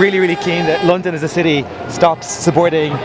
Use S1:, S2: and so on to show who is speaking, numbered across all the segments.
S1: really keen that London as a city stops supporting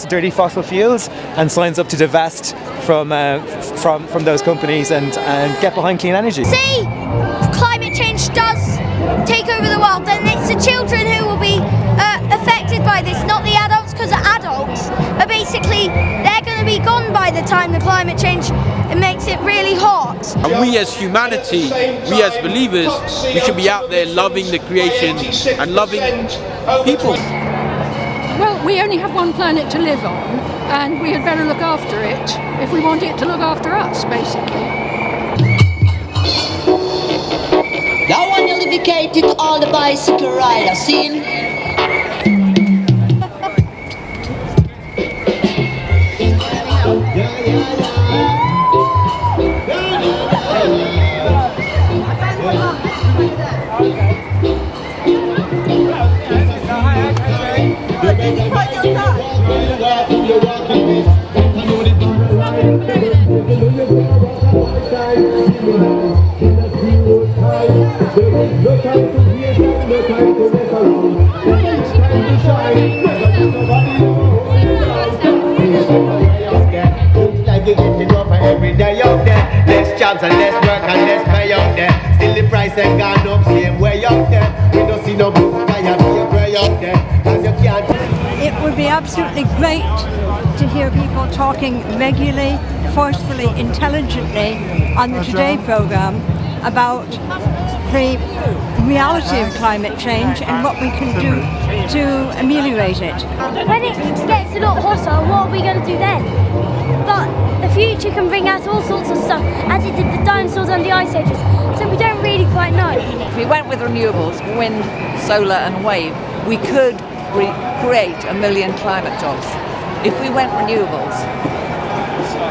S1: dirty fossil fuels and signs up to divest from those companies and get behind clean energy.
S2: See, climate change does take over the world, then it's the children who will be affected by this, not the adults, because the adults are basically, they're going to be gone by the time the climate change makes it really hot.
S3: And we as humanity, we as believers, we should be out there loving the creation and loving people.
S4: Well, we only have one planet to live on, and we had better look after it if we want it to look after us, basically.
S5: That one you're dedicated to all the bicycle riders, seen?
S6: Every day out there, less jobs and less work and less pay out there. Still the price ain't gone up, same way out there. We don't see no blue sky and be a pray out there, cause you can't.
S7: It would be absolutely great to hear people talking regularly, forcefully, intelligently on the Today programme about the reality of climate change and what we can do to ameliorate it.
S2: When it gets a lot hotter, what are we going to do then? But the future can bring us all sorts of stuff, as it did the dinosaurs and the ice ages, so we don't really quite know.
S8: If we went with renewables, wind, solar and wave, we could create 1 million climate jobs. If we went renewables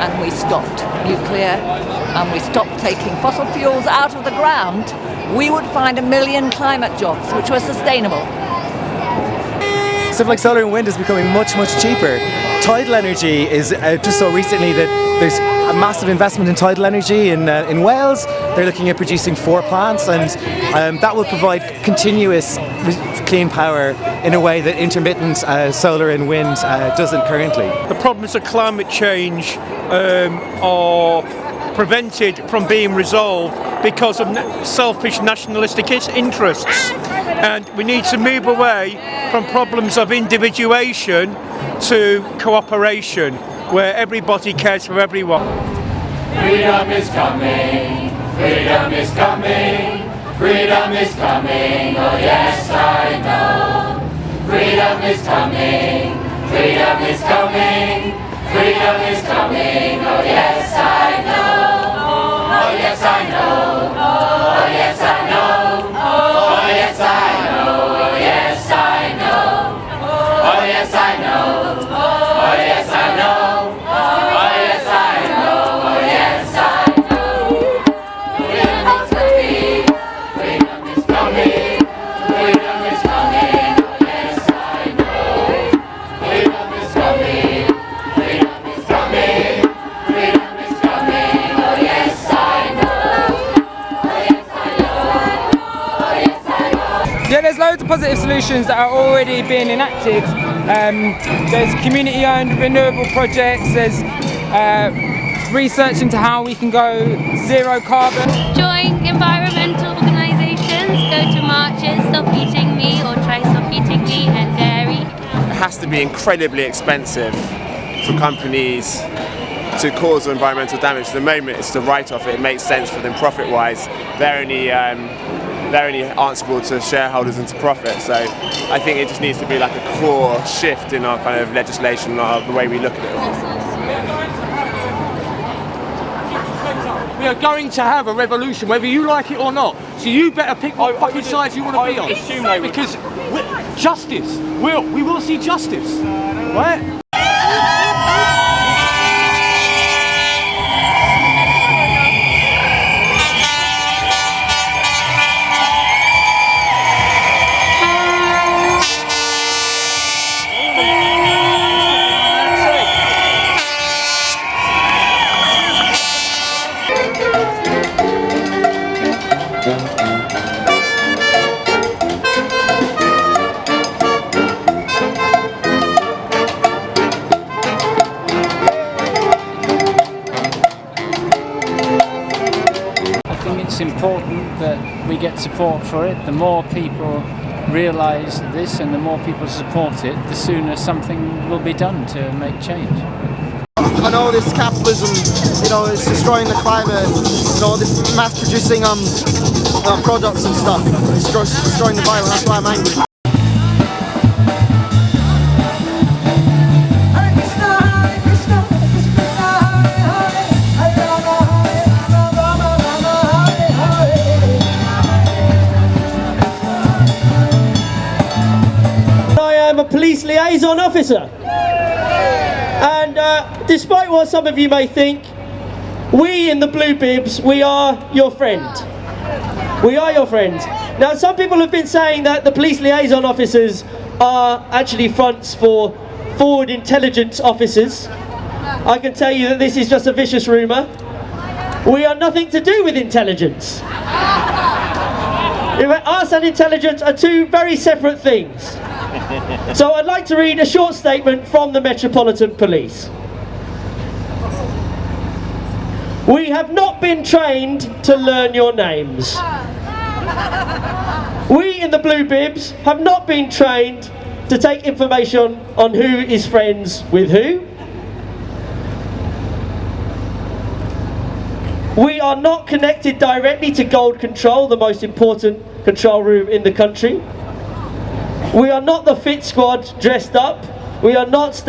S8: and we stopped nuclear and we stopped taking fossil fuels out of the ground, we would find 1 million climate jobs which were sustainable.
S1: Stuff like solar and wind is becoming much cheaper. Tidal energy is just saw recently that there's a massive investment in tidal energy in Wales. They're looking at producing 4 plants, and that will provide continuous clean power in a way that intermittent solar and wind doesn't currently.
S3: The problems of climate change are prevented from being resolved because of selfish nationalistic interests, and we need to move away from problems of individuation to cooperation, where everybody cares for everyone.
S9: Freedom is coming, freedom is coming, freedom is coming, oh yes I know. Freedom is coming, freedom is coming, freedom is coming, oh yes I know. Oh yes I know, oh yes I know, oh yes I know, oh yes I know, oh yes I know, oh yes I know, oh yes I know, oh yes I know. Freedom is coming, freedom is coming, oh yes I know. Freedom is coming, freedom is coming, freedom is coming, oh yes I know. Oh yes I know, oh yes I know.
S10: Yeah, there's loads of positive solutions that are already being enacted. There's community-owned renewable projects, there's research into how we can go zero carbon.
S11: Join environmental organisations, go to marches, stop eating meat or try stop eating meat and dairy.
S12: It has to be incredibly expensive for companies to cause environmental damage. At the moment it's the write-off, it makes sense for them profit-wise. They're only answerable to shareholders and to profit, so I think it just needs to be like a core shift in our kind of legislation, the way we look at it.
S13: We are going to have a revolution, whether you like it or not. So you better pick what fucking side you want to be on. Because justice, we will see justice, right?
S14: it's important that we get support for it. The more people realise this and the more people support it, the sooner something will be done to make change.
S15: I know this capitalism, you know, is destroying the climate, you know, this mass producing products and stuff, it's destroying the environment, that's why I'm angry.
S16: I'm a police liaison officer, and despite what some of you may think, we in the Blue Bibs, we are your friend. We are your friends. Now, some people have been saying that the police liaison officers are actually fronts for forward intelligence officers. I can tell you that this is just a vicious rumour. We are nothing to do with intelligence. Us and intelligence are two very separate things. So I'd like to read a short statement from the Metropolitan Police. We have not been trained to learn your names. We in the Blue Bibs have not been trained to take information on who is friends with who. We are not connected directly to Gold Control, the most important control room in the country. We are not the fit squad dressed up. We are not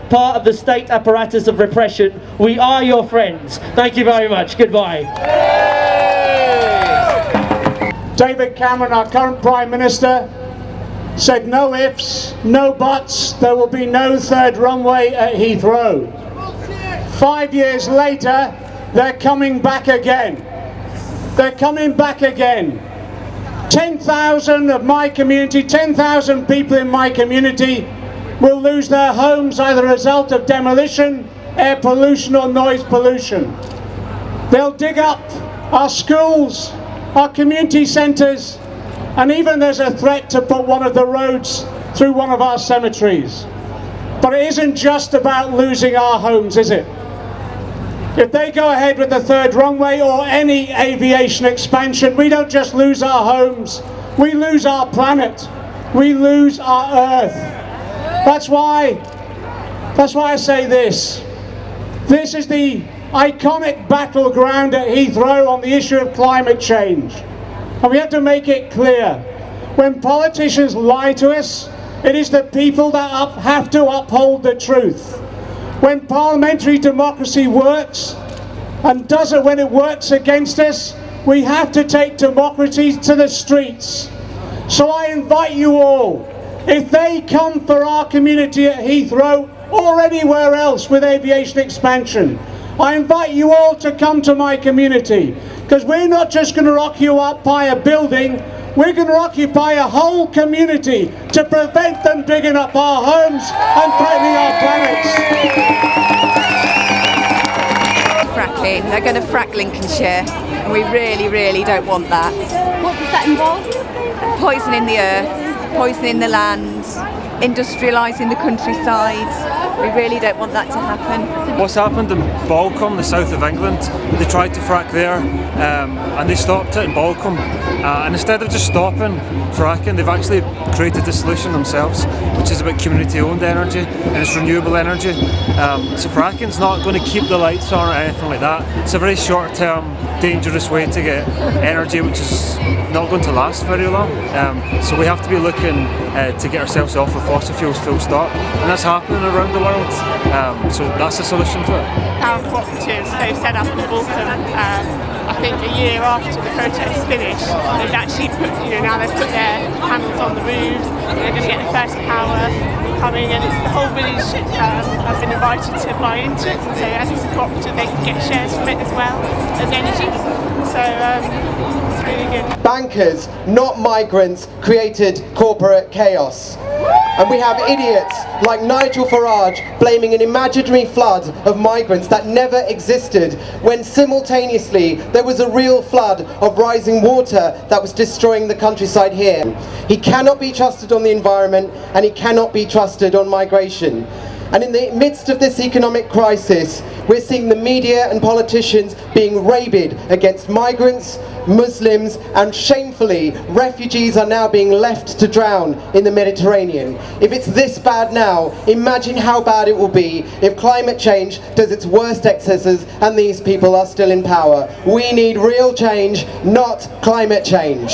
S16: part of the state apparatus of repression. We are your friends. Thank you very much. Goodbye.
S17: David Cameron, our current Prime Minister, said no ifs, no buts, there will be no third runway at Heathrow. 5 years later, they're coming back again. They're coming back again. 10,000 of my community, 10,000 people in my community will lose their homes either as a result of demolition, air pollution or noise pollution. They'll dig up our schools, our community centres, and even there's a threat to put one of the roads through one of our cemeteries. But it isn't just about losing our homes, is it? If they go ahead with the third runway or any aviation expansion, we don't just lose our homes, we lose our planet, we lose our Earth. That's why I say this. This is the iconic battleground at Heathrow on the issue of climate change. And we have to make it clear. When politicians lie to us, it is the people that have to uphold the truth. When parliamentary democracy works, and does it when it works against us, we have to take democracy to the streets. So I invite you all, if they come for our community at Heathrow or anywhere else with aviation expansion, I invite you all to come to my community, because we're not just going to occupy a building, we're going to occupy a whole community to prevent them digging up our homes and threatening our planets.
S18: Fracking. They're going to frack Lincolnshire, and we really, really don't want that.
S2: What does that involve?
S18: Poisoning the earth, poisoning the land, industrialising the countryside. We really don't want that to happen.
S19: What's happened in Balcombe, the south of England, they tried to frack there and they stopped it in Balcombe. And instead of just stopping fracking, they've actually created a solution themselves, which is about community-owned energy and it's renewable energy. So fracking's not going to keep the lights on or anything like that. It's a very short-term, dangerous way to get energy which is not going to last very long. So we have to be looking to get ourselves off of fossil fuels full stop, and that's happening around the world. So that's the solution to it.
S20: Our cooperatives, they've set up in Balcombe, I think a year after the protests finished. They've actually put, now they've put their panels on the roofs, and they're going to get the first power coming, and it's the whole village have been invited to buy into it, and so as it's a cooperative they can get shares from it as well as energy. So it's really good.
S15: Bankers, not migrants, created corporate chaos. And we have idiots like Nigel Farage blaming an imaginary flood of migrants that never existed, when simultaneously there was a real flood of rising water that was destroying the countryside here. He cannot be trusted on the environment, and he cannot be trusted on migration. And in the midst of this economic crisis, We're seeing the media and politicians being rabid against migrants, Muslims, and shamefully, refugees are now being left to drown in the Mediterranean. If it's this bad now, imagine how bad it will be if climate change does its worst excesses and these people are still in power. We need real change, not climate change.